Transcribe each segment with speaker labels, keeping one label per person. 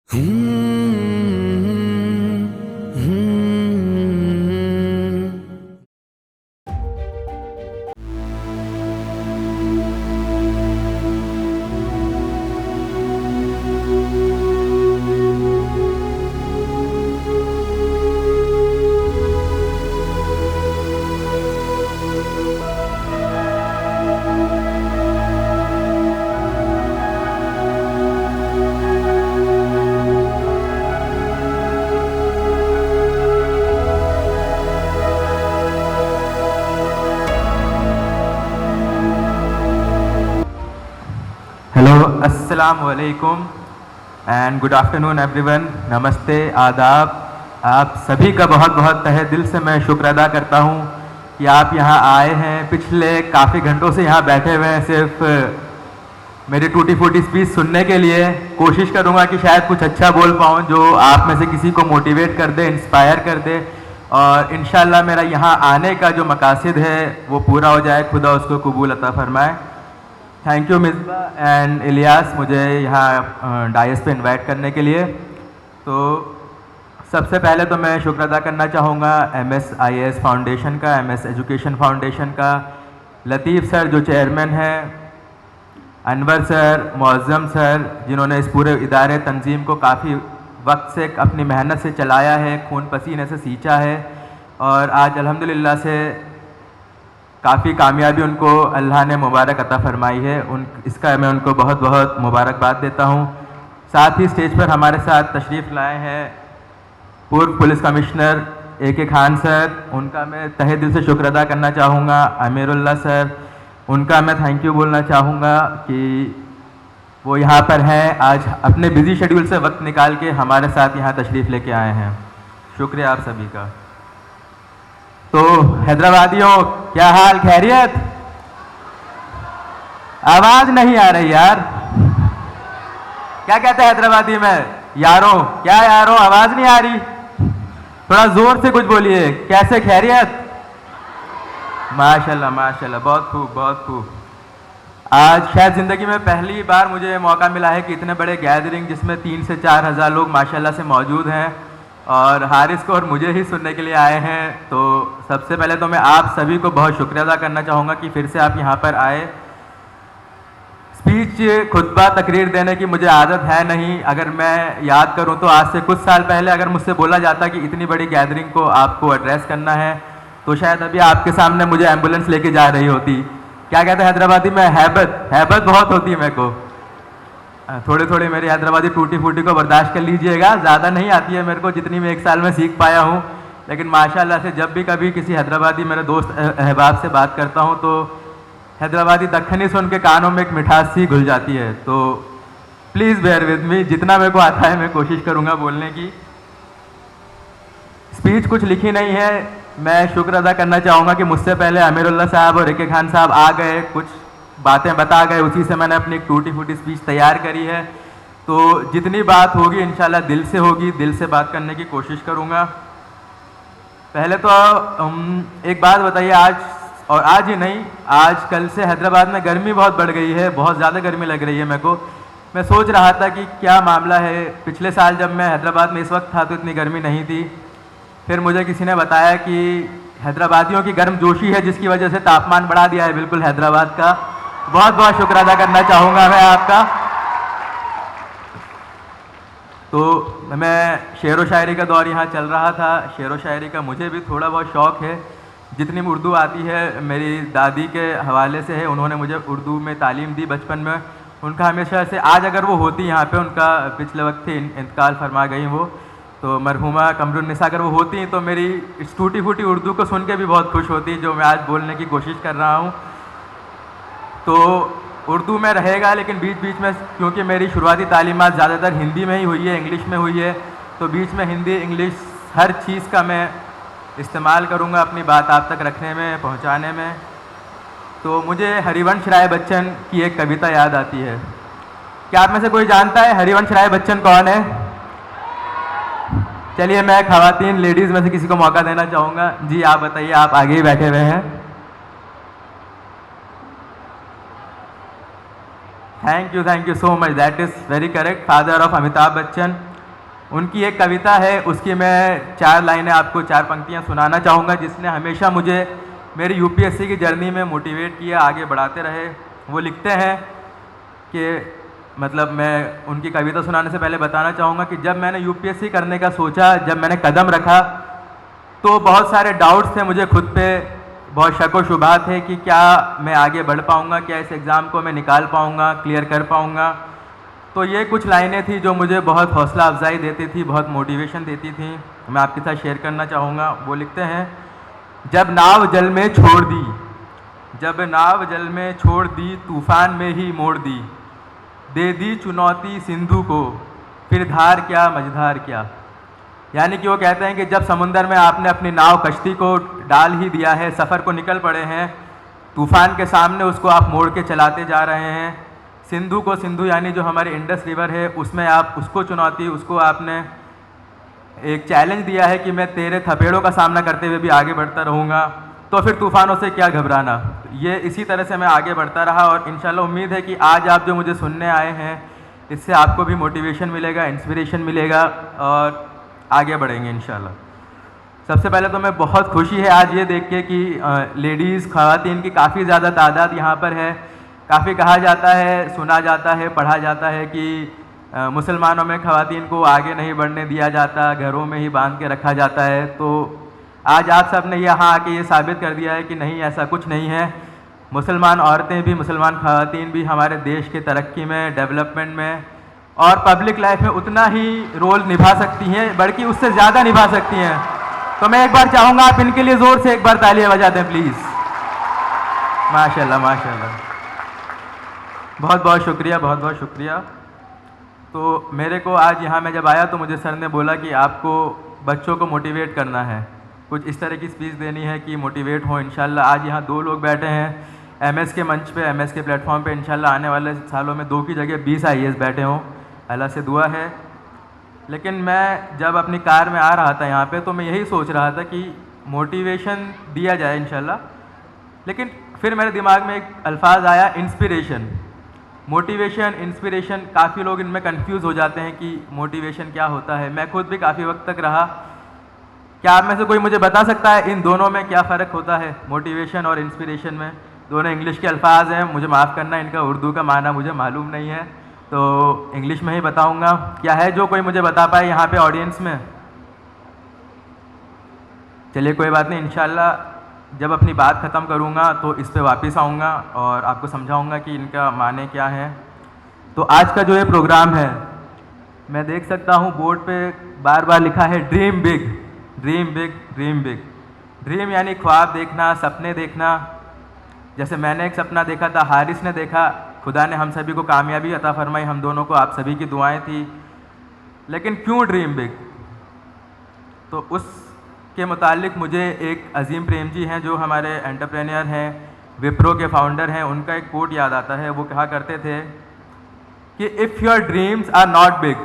Speaker 1: Hello अस्सलाम वालेकुम and good afternoon everyone. नमस्ते, आदाब। आप सभी का बहुत बहुत तहे दिल से मैं शुक्र अदा करता हूँ कि आप यहाँ आए हैं। पिछले काफ़ी घंटों से यहाँ बैठे हुए हैं सिर्फ मेरी टूटी फूटी स्पीच सुनने के लिए। कोशिश करूँगा कि शायद कुछ अच्छा बोल पाऊँ जो आप में से किसी को मोटिवेट कर दे, इंस्पायर कर दे, और इंशाल्लाह मेरा यहाँ आने का जो मकासद है वो पूरा हो जाए। खुदा उसको कबूल अता फरमाए। Thank you Misbah and Ilyas मुझे यहाँ डायस पे इनवाइट करने के लिए। तो सबसे पहले तो मैं शुक्र अदा करना चाहूँगा MSIS फाउंडेशन का, MS एजुकेशन फाउंडेशन का, लतीफ़ सर जो चेयरमैन हैं, अनवर सर, मुअज़्ज़म सर जिन्होंने इस पूरे इदारे तंजीम को काफ़ी वक्त से अपनी मेहनत से चलाया है, खून पसीने से सींचा है, और आज अल्हम्दुलिल्लाह से काफ़ी कामयाबी उनको अल्लाह ने मुबारक अता फरमाई है। इसका मैं उनको बहुत बहुत मुबारकबाद देता हूँ। साथ ही स्टेज पर हमारे साथ तशरीफ़ लाए हैं पूर्व police commissioner AK Khan sir, उनका मैं तहे दिल से शुक्र अदा करना चाहूँगा। अमीरुल्लाह सर, उनका मैं थैंक यू बोलना चाहूँगा कि वो यहाँ पर हैं, आज अपने बिज़ी शेड्यूल से वक्त निकाल के हमारे साथ यहाँ तशरीफ़ लेके आए हैं। शुक्रिया आप सभी का। तो हैदराबादियों, क्या हाल, खैरियत? आवाज नहीं आ रही यार। क्या कहते हैं हैदराबादी में? यारों, क्या यारों, आवाज नहीं आ रही? थोड़ा जोर से कुछ बोलिए। कैसे, खैरियत? माशाल्लाह माशाल्लाह, बहुत खूब बहुत खूब। आज शायद ज़िंदगी में पहली बार मुझे मौका मिला है कि इतने बड़े गैदरिंग जिसमें 3 से 4 हज़ार लोग माशाल्लाह से मौजूद हैं और हारिस को और मुझे ही सुनने के लिए आए हैं। तो सबसे पहले तो मैं आप सभी को बहुत शुक्रिया अदा करना चाहूँगा कि फिर से आप यहाँ पर आए। स्पीच, खुतबा, तकरीर देने की मुझे आदत है नहीं। अगर मैं याद करूँ तो आज से कुछ साल पहले अगर मुझसे बोला जाता कि इतनी बड़ी गैदरिंग को आपको एड्रेस करना है तो शायद अभी आपके सामने मुझे एम्बुलेंस लेके जा रही होती। क्या कहते हैं हैदराबादी में? हैबत बहुत होती है मेरे को। थोड़ी थोड़ी मेरी हैदराबादी टूटी फूटी को बर्दाश्त कर लीजिएगा, ज़्यादा नहीं आती है मेरे को, जितनी मैं 1 साल में सीख पाया हूँ। लेकिन माशाल्लाह से जब भी कभी किसी हैदराबादी मेरे दोस्त अहबाब से बात करता हूँ तो हैदराबादी दक्खनी सुन के कानों में एक मिठास सी घुल जाती है। तो प्लीज़ बेयर विद मी, जितना मेरे को आता है मैं कोशिश करूँगा बोलने की। स्पीच कुछ लिखी नहीं है। मैं शुक्र अदा करना चाहूँगा कि मुझसे पहले अमीरुल्लाह साहब और AK खान साहब आ गए, कुछ बातें बता गए, उसी से मैंने अपनी एक टूटी फूटी स्पीच तैयार करी है। तो जितनी बात होगी इंशाल्लाह दिल से होगी, दिल से बात करने की कोशिश करूँगा। पहले तो एक बात बताइए, आज और आज ही नहीं, आज कल से हैदराबाद में गर्मी बहुत बढ़ गई है, बहुत ज़्यादा गर्मी लग रही है मेरे को। मैं सोच रहा था कि क्या मामला है। पिछले साल जब मैं हैदराबाद में इस वक्त था तो इतनी गर्मी नहीं थी। फिर मुझे किसी ने बताया कि हैदराबादियों की गर्म जोशी है जिसकी वजह से तापमान बढ़ा दिया है बिल्कुल हैदराबाद का। बहुत बहुत शुक्र अदा करना चाहूँगा मैं आपका। तो मैं शेर व शायरी का दौर यहाँ चल रहा था। शेर व शायरी का मुझे भी थोड़ा बहुत शौक़ है। जितनी उर्दू आती है मेरी दादी के हवाले से है, उन्होंने मुझे उर्दू में तालीम दी बचपन में। उनका हमेशा से, आज अगर वो होती यहाँ पे, उनका पिछले वक्त ही इंतकाल फरमा गई वो, तो मरहुमा कमरुन्निसा अगर वो होती तो मेरी इस टूटी फूटी उर्दू को सुन के भी बहुत खुश होती जो मैं आज बोलने की कोशिश कर रहा हूँ। तो उर्दू में रहेगा, लेकिन बीच बीच में क्योंकि मेरी शुरुआती तालीमात ज़्यादातर हिंदी में ही हुई है, इंग्लिश में हुई है, तो बीच में हिंदी इंग्लिश हर चीज़ का मैं इस्तेमाल करूँगा अपनी बात आप तक रखने में, पहुँचाने में। तो मुझे हरिवंश राय बच्चन की एक कविता याद आती है। क्या आप में से कोई जानता है हरिवंश राय बच्चन कौन है? चलिए मैं खवातीन, लेडीज़ में से किसी को मौका देना चाहूँगा। जी आप बताइए, आप आगे ही बैठे हुए हैं। Thank you so much, that is very correct. Father of Amitabh Bachchan. उनकी एक कविता है, उसकी मैं 4 लाइनें आपको 4 पंक्तियाँ सुनाना चाहूँगा, जिसने हमेशा मुझे मेरी यूपीएससी की जर्नी में मोटिवेट किया, आगे बढ़ाते रहे। वो लिखते हैं कि मतलब मैं उनकी कविता सुनाने से पहले बताना चाहूँगा कि जब मैंने यूपीएससी करने का सोचा, जब मैंने कदम रखा, तो बहुत सारे डाउट्स थे मुझे खुद पे, बहुत शक व शुबा थे कि क्या मैं आगे बढ़ पाऊँगा, क्या इस एग्ज़ाम को मैं निकाल पाऊँगा, क्लियर कर पाऊँगा। तो ये कुछ लाइनें थी जो मुझे बहुत हौसला अफजाई देती थी, बहुत मोटिवेशन देती थी, मैं आपके साथ शेयर करना चाहूँगा। वो लिखते हैं, जब नाव जल में छोड़ दी, जब नाव जल में छोड़ दी, तूफ़ान में ही मोड़ दी, दे दी चुनौती सिंधु को, फिर धार क्या मझधार क्या। यानी कि वो कहते हैं कि जब समुंदर में आपने अपनी नाव कश्ती को डाल ही दिया है, सफ़र को निकल पड़े हैं, तूफ़ान के सामने उसको आप मोड़ के चलाते जा रहे हैं, सिंधु को, सिंधु यानी जो हमारे इंडस रिवर है, उसमें आप उसको चुनौती, उसको आपने एक चैलेंज दिया है कि मैं तेरे थपेड़ों का सामना करते हुए भी आगे बढ़ता रहूँगा, तो फिर तूफ़ानों से क्या घबराना। ये इसी तरह से मैं आगे बढ़ता रहा और इंशाल्लाह उम्मीद है कि आज आप जो मुझे सुनने आए हैं, इससे आपको भी मोटिवेशन मिलेगा, इंस्पिरेशन मिलेगा और आगे बढ़ेंगे इंशाल्लाह। सबसे पहले तो मैं बहुत खुशी है आज ये देख के कि लेडीज़, ख़वातीन की काफ़ी ज़्यादा तादाद यहाँ पर है। काफ़ी कहा जाता है, सुना जाता है, पढ़ा जाता है कि मुसलमानों में ख़वातीन को आगे नहीं बढ़ने दिया जाता, घरों में ही बांध के रखा जाता है। तो आज आप सब ने यहाँ आके ये साबित कर दिया है कि नहीं, ऐसा कुछ नहीं है। मुसलमान औरतें भी, मुसलमान ख़वातीन भी हमारे देश के तरक्की में, डेवलपमेंट में और पब्लिक लाइफ में उतना ही रोल निभा सकती हैं, बल्कि उससे ज़्यादा निभा सकती हैं। तो मैं एक बार चाहूँगा आप इनके लिए ज़ोर से एक बार तालियां बजा दें प्लीज़। माशाल्लाह माशाल्लाह, बहुत बहुत शुक्रिया, बहुत बहुत शुक्रिया। तो मेरे को आज यहाँ मैं जब आया तो मुझे सर ने बोला कि आपको बच्चों को मोटिवेट करना है, कुछ इस तरह की स्पीच देनी है कि मोटिवेट हो। इंशाल्लाह आज यहाँ 2 लोग बैठे हैं एमएस के मंच पे, एमएस के प्लेटफॉर्म पे। इंशाल्लाह आने वाले सालों में 2 की जगह 20 आईएएस बैठे हों, अल्लाह से दुआ है। लेकिन मैं जब अपनी कार में आ रहा था यहाँ पे, तो मैं यही सोच रहा था कि मोटिवेशन दिया जाए इंशाल्लाह, लेकिन फिर मेरे दिमाग में एक अल्फाज आया, इंस्पिरेशन। मोटिवेशन, इंस्पिरेशन, काफ़ी लोग इनमें कंफ्यूज हो जाते हैं कि मोटिवेशन क्या होता है। मैं खुद भी काफ़ी वक्त तक रहा। क्या आप में से कोई मुझे बता सकता है इन दोनों में क्या फ़र्क होता है, मोटिवेशन और इंस्पिरेशन में? दोनों इंग्लिश के अल्फाज हैं, मुझे माफ़ करना, इनका उर्दू का माना मुझे मालूम नहीं है, तो इंग्लिश में ही बताऊंगा। क्या है जो कोई मुझे बता पाए यहाँ पे ऑडियंस में? चलिए कोई बात नहीं, इंशाल्लाह जब अपनी बात ख़त्म करूँगा तो इस पे वापस आऊँगा और आपको समझाऊँगा कि इनका माने क्या है। तो आज का जो ये प्रोग्राम है, मैं देख सकता हूँ बोर्ड पे बार बार लिखा है dream big, dream big, dream big. Dream यानी ख्वाब देखना, सपने देखना। जैसे मैंने एक सपना देखा था, हारिस ने देखा, खुदा ने हम सभी को कामयाबी अता फरमाई, हम दोनों को, आप सभी की दुआएं थी। लेकिन क्यों ड्रीम बिग? तो उसके मुतालिक मुझे एक अजीम प्रेम जी हैं जो हमारे एंटरप्रेन्योर हैं, विप्रो के फाउंडर हैं, उनका एक कोट याद आता है। वो कहा करते थे कि if your dreams are not big,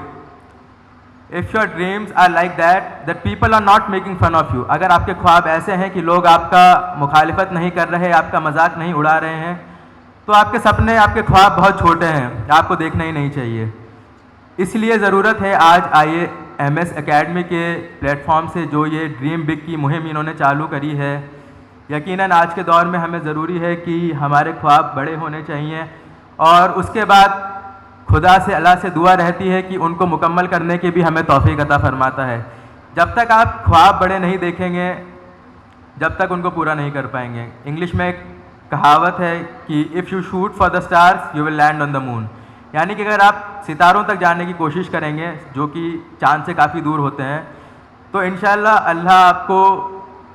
Speaker 1: if your dreams are like that people are not making fun of you. अगर आपके ख्वाब ऐसे हैं कि लोग आपका मुखालिफत नहीं कर रहे, आपका मजाक नहीं उड़ा रहे हैं, तो आपके सपने, आपके ख्वाब बहुत छोटे हैं, आपको देखना ही नहीं चाहिए। इसलिए ज़रूरत है आज IAMS एकेडमी के प्लेटफॉर्म से जो ये ड्रीम बिग की मुहिम इन्होंने चालू करी है, यकीनन आज के दौर में हमें ज़रूरी है कि हमारे ख्वाब बड़े होने चाहिए और उसके बाद खुदा से, अल्लाह से दुआ रहती है कि उनको मुकम्मल करने की भी हमें तौफीक अता फरमाता है। जब तक आप ख्वाब बड़े नहीं देखेंगे, जब तक उनको पूरा नहीं कर पाएंगे। इंग्लिश में एक कहावत है कि if you shoot for the stars you will land on the moon. यानी कि अगर आप सितारों तक जाने की कोशिश करेंगे, जो कि चाँद से काफ़ी दूर होते हैं, तो इंशाल्लाह अल्लाह आपको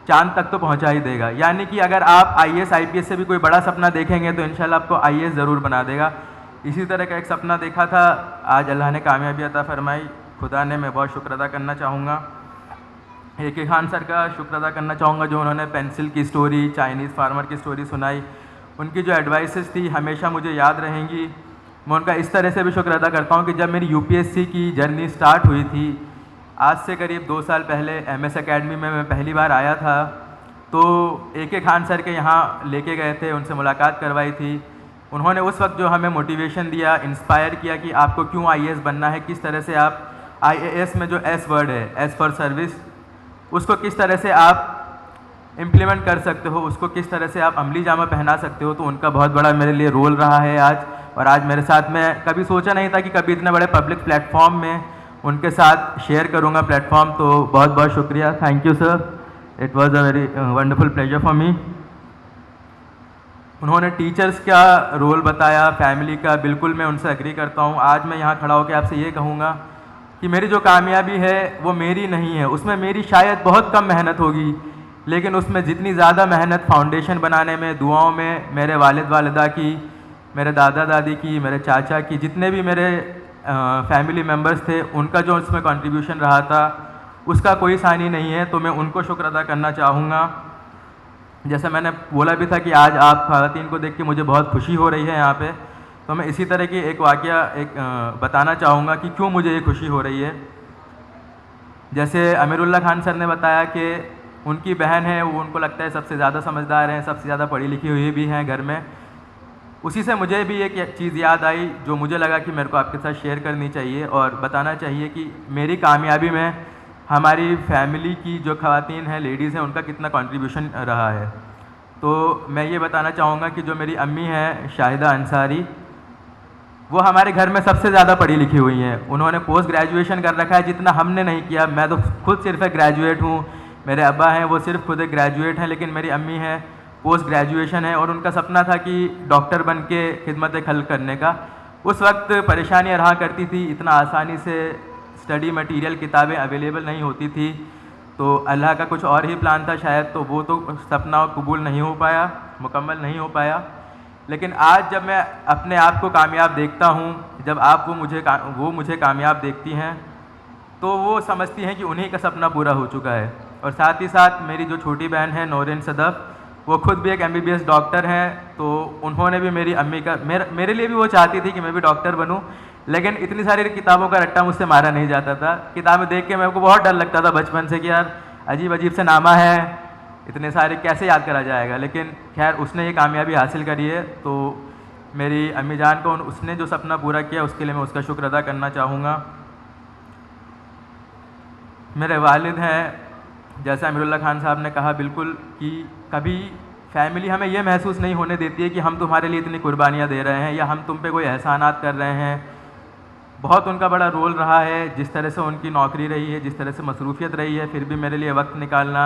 Speaker 1: चाँद तक तो पहुंचा ही देगा। यानी कि अगर आप IAS IPS से भी कोई बड़ा सपना देखेंगे तो इंशाल्लाह आपको IAS ज़रूर बना देगा। इसी तरह का एक सपना देखा था, आज अल्लाह ने कामयाबी अता फरमाई, खुदा ने। मैं बहुत शुक्र अदा करना चाहूँगा AK खान सर का, शुक्र अदा करना चाहूँगा जो उन्होंने पेंसिल की स्टोरी, चाइनीज़ फार्मर की स्टोरी सुनाई। उनकी जो एडवाइसेस थी हमेशा मुझे याद रहेंगी। मैं उनका इस तरह से भी शुक्र अदा करता हूँ कि जब मेरी UPSC की जर्नी स्टार्ट हुई थी, आज से करीब 2 साल पहले MS एकेडमी में मैं पहली बार आया था, तो AK खान सर के यहाँ लेके गए थे, उनसे मुलाकात करवाई थी। उन्होंने उस वक्त जो हमें मोटिवेशन दिया, इंस्पायर किया कि आपको क्यों IAS बनना है, किस तरह से आप IAS में जो S वर्ड है, S फॉर सर्विस, उसको किस तरह से आप इम्प्लीमेंट कर सकते हो, उसको किस तरह से आप अमली जामा पहना सकते हो, तो उनका बहुत बड़ा मेरे लिए रोल रहा है आज। और आज मेरे साथ, मैं कभी सोचा नहीं था कि कभी इतने बड़े पब्लिक प्लेटफॉर्म में उनके साथ शेयर करूंगा प्लेटफॉर्म, तो बहुत बहुत शुक्रिया। Thank you sir, it was a very wonderful pleasure for me. उन्होंने टीचर्स का रोल बताया, फैमिली का, बिल्कुल मैं उनसे एग्री करता हूँ। आज मैं यहाँ खड़ा होकर आपसे ये कहूँगा कि मेरी जो कामयाबी है वो मेरी नहीं है, उसमें मेरी शायद बहुत कम मेहनत होगी, लेकिन उसमें जितनी ज़्यादा मेहनत फाउंडेशन बनाने में, दुआओं में, मेरे वालिद वालिदा की, मेरे दादा दादी की, मेरे चाचा की, जितने भी मेरे फैमिली मेम्बर्स थे, उनका जो उसमें कंट्रीब्यूशन रहा था, उसका कोई सानी नहीं है। तो मैं उनको शुक्र अदा करना चाहूँगा। जैसे मैंने बोला भी था कि आज आप ख़वातीन को देख के मुझे बहुत खुशी हो रही है यहाँ पे, तो मैं इसी तरह की एक वाक़या बताना चाहूँगा कि क्यों मुझे ये खुशी हो रही है। जैसे अमीरुल्लाह खान सर ने बताया कि उनकी बहन है, वो उनको लगता है सबसे ज़्यादा समझदार हैं, सबसे ज़्यादा पढ़ी लिखी हुई भी हैं घर में। उसी से मुझे भी एक चीज़ याद आई जो मुझे लगा कि मेरे को आपके साथ शेयर करनी चाहिए और बताना चाहिए कि मेरी कामयाबी में हमारी फैमिली की जो ख़वातीन हैं, लेडीज़ हैं, उनका कितना कंट्रीब्यूशन रहा है। तो मैं ये बताना चाहूँगा कि जो मेरी अम्मी हैं शाहिदा अंसारी, वो हमारे घर में सबसे ज़्यादा पढ़ी लिखी हुई हैं। उन्होंने पोस्ट ग्रेजुएशन कर रखा है, जितना हमने नहीं किया। मैं तो खुद सिर्फ एक ग्रेजुएट हूँ, मेरे अब्बा हैं वो सिर्फ खुद एक ग्रेजुएट हैं, लेकिन मेरी अम्मी हैं पोस्ट ग्रेजुएशन है और उनका सपना था कि डॉक्टर बन के खिदमत खल्क़ करने का। उस वक्त परेशानियाँ रहा करती थी, इतना आसानी से स्टडी मटेरियल, किताबें अवेलेबल नहीं होती थी, तो अल्लाह का कुछ और ही प्लान था शायद, तो वो तो सपना कबूल नहीं हो पाया, मुकम्मल नहीं हो पाया। लेकिन आज जब मैं अपने आप को कामयाब देखता हूँ, जब आप वो मुझे कामयाब देखती हैं, तो वो समझती हैं कि उन्हीं का सपना पूरा हो चुका है। और साथ ही साथ मेरी जो छोटी बहन है नौरीन सदफ़, वो खुद भी एक MBBS डॉक्टर हैं, तो उन्होंने भी मेरी अम्मी का, मेरे लिए भी वो चाहती थी कि मैं भी डॉक्टर बनूं, लेकिन इतनी सारी किताबों का रट्टा मुझसे मारा नहीं जाता था। किताबें देख के मेरे को बहुत डर लगता था बचपन से कि यार अजीब अजीब से नामा है, इतने सारे कैसे याद करा जाएगा। लेकिन खैर उसने ये कामयाबी हासिल करी है, तो मेरी अम्मी जान को उसने जो सपना पूरा किया उसके लिए मैं उसका शुक्र अदा करना चाहूँगा। मेरे वालिद हैं, जैसा अमीरुल्लाह खान साहब ने कहा बिल्कुल, कि कभी फैमिली हमें यह महसूस नहीं होने देती है कि हम तुम्हारे लिए इतनी कुर्बानियाँ दे रहे हैं या हम तुम पे कोई एहसानात कर रहे हैं। बहुत उनका बड़ा रोल रहा है, जिस तरह से उनकी नौकरी रही है, जिस तरह से मसरूफ़ियत रही है, फिर भी मेरे लिए वक्त निकालना।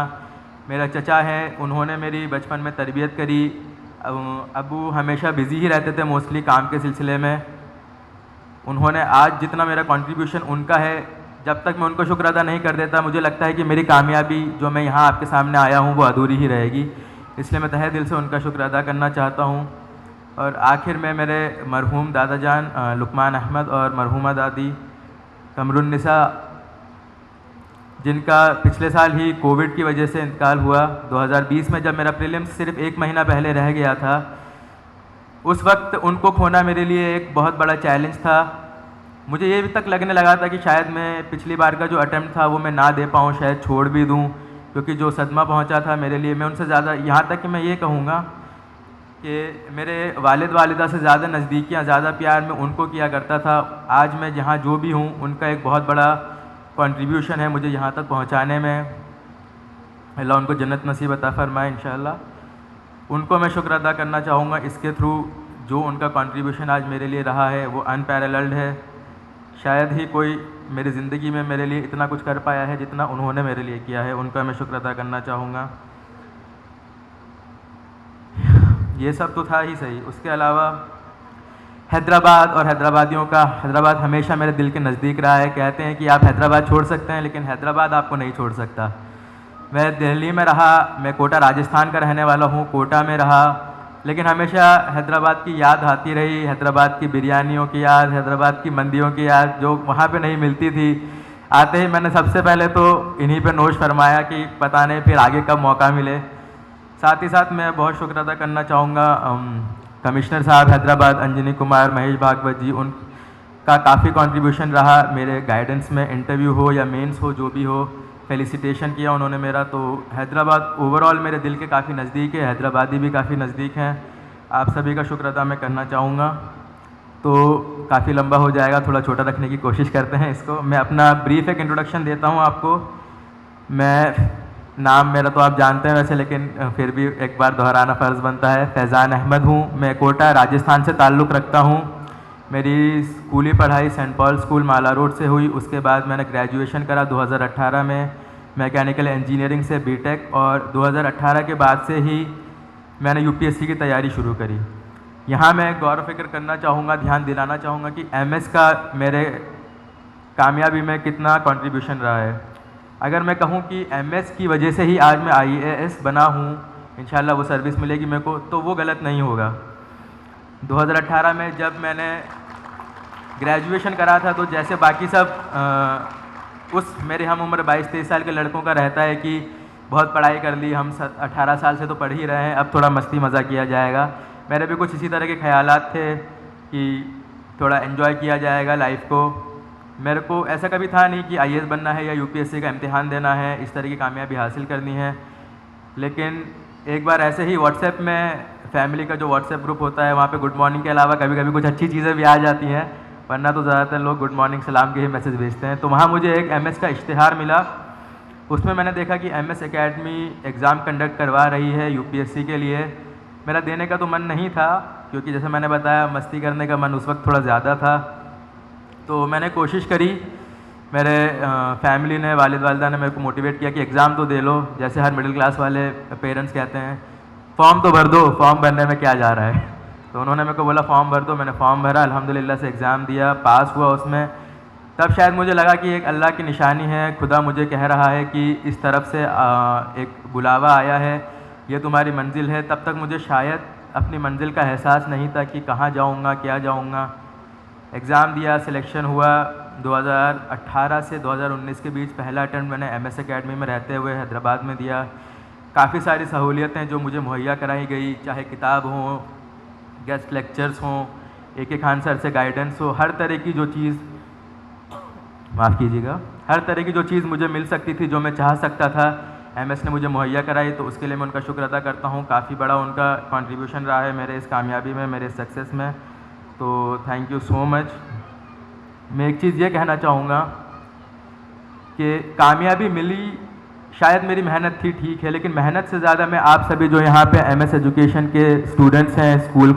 Speaker 1: मेरा चचा है, उन्होंने मेरी बचपन में तरबियत करी। अबू हमेशा बिज़ी ही रहते थे मोस्टली काम के सिलसिले में। उन्होंने आज जितना मेरा कंट्रीब्यूशन उनका है, जब तक मैं उनको शुक्र अदा नहीं कर देता, मुझे लगता है कि मेरी कामयाबी जो मैं यहाँ आपके सामने आया हूँ वो अधूरी ही रहेगी। इसलिए मैं तहे दिल से उनका शुक्र अदा करना चाहता हूँ। और आखिर में मेरे मरहूम दादा जान लुकमान अहमद और मरहूमा दादी कमरुन्निसा, जिनका पिछले साल ही कोविड की वजह से इंतकाल हुआ 2020 में, जब मेरा प्रीलिम्स सिर्फ 1 महीना पहले रह गया था। उस वक्त उनको खोना मेरे लिए एक बहुत बड़ा चैलेंज था। मुझे ये भी तक लगने लगा था कि शायद मैं पिछली बार का जो अटेम्प्ट था वो मैं ना दे पाऊँ, शायद छोड़ भी दूँ, क्योंकि जो सदमा पहुंचा था मेरे लिए, मैं उनसे ज़्यादा, यहाँ तक कि मैं ये कहूँगा कि मेरे वालिद वालिदा से ज़्यादा नज़दीकियाँ, ज़्यादा प्यार मैं उनको किया करता था। आज मैं जहाँ जो भी हूँ, उनका एक बहुत बड़ा कंट्रीब्यूशन है मुझे यहाँ तक पहुँचाने में। अल्लाह उनको जन्नत नसीब अता फ़रमाए इंशाअल्लाह। उनको मैं शुक्र अदा करना चाहूँगा इसके थ्रू, जो उनका कंट्रीब्यूशन आज मेरे लिए रहा है वो अनपैरेलल्ड है। शायद ही कोई मेरी ज़िंदगी में मेरे लिए इतना कुछ कर पाया है जितना उन्होंने मेरे लिए किया है, उनका मैं शुक्र अदा करना चाहूँगा। ये सब तो था ही सही, उसके अलावा हैदराबाद और हैदराबादियों का, हैदराबाद हमेशा मेरे दिल के नज़दीक रहा है। कहते हैं कि आप हैदराबाद छोड़ सकते हैं, लेकिन हैदराबाद आपको नहीं छोड़ सकता। मैं दिल्ली में रहा, मैं कोटा राजस्थान का रहने वाला हूँ, कोटा में रहा, लेकिन हमेशा हैदराबाद की याद आती रही। हैदराबाद की बिरयानियों की याद, हैदराबाद की मंदियों की याद, जो वहाँ पे नहीं मिलती थी। आते ही मैंने सबसे पहले तो इन्हीं पे नोश फरमाया कि पता नहीं फिर आगे कब मौका मिले। साथ ही साथ मैं बहुत शुक्र अदा करना चाहूँगा कमिश्नर साहब हैदराबाद अंजनी कुमार महेश भागवत जी, उनका काफ़ी कंट्रीब्यूशन रहा मेरे गाइडेंस में, इंटरव्यू हो या मेंस हो, जो भी हो, फेलिसिटेशन किया उन्होंने मेरा। तो हैदराबाद ओवरऑल मेरे दिल के काफ़ी नज़दीक है, हैदराबादी भी काफ़ी नज़दीक हैं। आप सभी का शुक्र अदा मैं करना चाहूँगा। तो काफ़ी लंबा हो जाएगा, थोड़ा छोटा रखने की कोशिश करते हैं इसको। मैं अपना ब्रीफ एक इंट्रोडक्शन देता हूँ आपको। मैं नाम मेरा तो आप जानते हैं वैसे, लेकिन फिर भी एक बार दोहराना फ़र्ज़ बनता है। फैज़ान अहमद हूँ, मैं कोटा राजस्थान से ताल्लुक़ रखता हूँ। मेरी स्कूली पढ़ाई सेंट पॉल स्कूल माला रोड से हुई। उसके बाद मैंने ग्रेजुएशन करा 2018 में मैकेनिकल इंजीनियरिंग से बीटेक, और 2018 के बाद से ही मैंने यूपीएससी की तैयारी शुरू करी। यहाँ मैं गौर फ़िक्र करना चाहूँगा, ध्यान दिलाना चाहूँगा कि एमएस का मेरे कामयाबी में कितना कंट्रीब्यूशन रहा है। अगर मैं कहूँ कि एमएस की वजह से ही आज मैं आईएएस बना हूँ, इंशाल्लाह वो सर्विस मिलेगी मेरे को, तो वो गलत नहीं होगा। 2018 में जब मैंने ग्रेजुएशन करा था, तो जैसे बाकी सब उस मेरे हम उम्र 22-23 साल के लड़कों का रहता है कि बहुत पढ़ाई कर ली, हम 18 साल से तो पढ़ ही रहे हैं, अब थोड़ा मस्ती मज़ा किया जाएगा। मेरे भी कुछ इसी तरह के ख्यालात थे कि थोड़ा एंजॉय किया जाएगा लाइफ को। मेरे को ऐसा कभी था नहीं कि आईएएस बनना है या यूपीएससी का इम्तिहान देना है, इस तरह की कामयाबी हासिल करनी है। लेकिन एक बार ऐसे ही व्हाट्सएप में, फैमिली का जो व्हाट्सएप ग्रुप होता है, वहाँ पे गुड मॉर्निंग के अलावा कभी कभी कुछ अच्छी चीज़ें भी आ जाती हैं, वरना तो ज़्यादातर लोग गुड मॉर्निंग सलाम के ही मैसेज भेजते हैं। तो वहाँ मुझे एक एमएस का इश्तिहार मिला। उसमें मैंने देखा कि एमएस एकेडमी एग्ज़ाम कंडक्ट करवा रही है यूपीएससी के लिए। मेरा देने का तो मन नहीं था, क्योंकि जैसे मैंने बताया मस्ती करने का मन उस वक्त थोड़ा ज़्यादा था। तो मैंने कोशिश करी, मेरे फैमिली ने, वालिद वालिदा ने मेरे को मोटिवेट किया कि एग्ज़ाम तो दे लो। जैसे हर मिडिल क्लास वाले पेरेंट्स कहते हैं फॉर्म तो भर दो, फॉर्म भरने में क्या जा रहा है। तो उन्होंने मेरे को बोला फॉर्म भर दो। मैंने फॉर्म भरा, अल्हम्दुलिल्लाह से एग्ज़ाम दिया, पास हुआ उसमें। तब शायद मुझे लगा कि एक अल्लाह की निशानी है, खुदा मुझे कह रहा है कि इस तरफ से एक बुलावा आया है, ये तुम्हारी मंजिल है। तब तक मुझे शायद अपनी मंजिल का एहसास नहीं था कि कहाँ जाऊँगा, क्या जाऊँगा। एग्ज़ाम दिया, सिलेक्शन हुआ। 2018 से 2019 के बीच पहला अटेम्प्ट मैंने एमएस एकेडमी में रहते हुए हैदराबाद में दिया। काफ़ी सारी सहूलियतें जो मुझे मुहैया कराई गई, चाहे किताब हो, गेस्ट लेक्चर्स हों, एक खान सर से गाइडेंस हो, हर तरह की जो चीज़, माफ़ कीजिएगा, हर तरह की जो चीज़ मुझे मिल सकती थी, जो मैं चाह सकता था, एमएस ने मुझे मुहैया कराई। तो उसके लिए मैं उनका शुक्र अदा करता हूँ। काफ़ी बड़ा उनका कंट्रीब्यूशन रहा है मेरे इस कामयाबी में, मेरे सक्सेस में। तो थैंक यू सो मच। मैं एक चीज़ ये कहना चाहूँगा कि कामयाबी मिली, शायद मेरी मेहनत थी, ठीक है, लेकिन मेहनत से ज़्यादा मैं आप सभी जो यहाँ पे एमएस एजुकेशन के स्टूडेंट्स हैं, स्कूल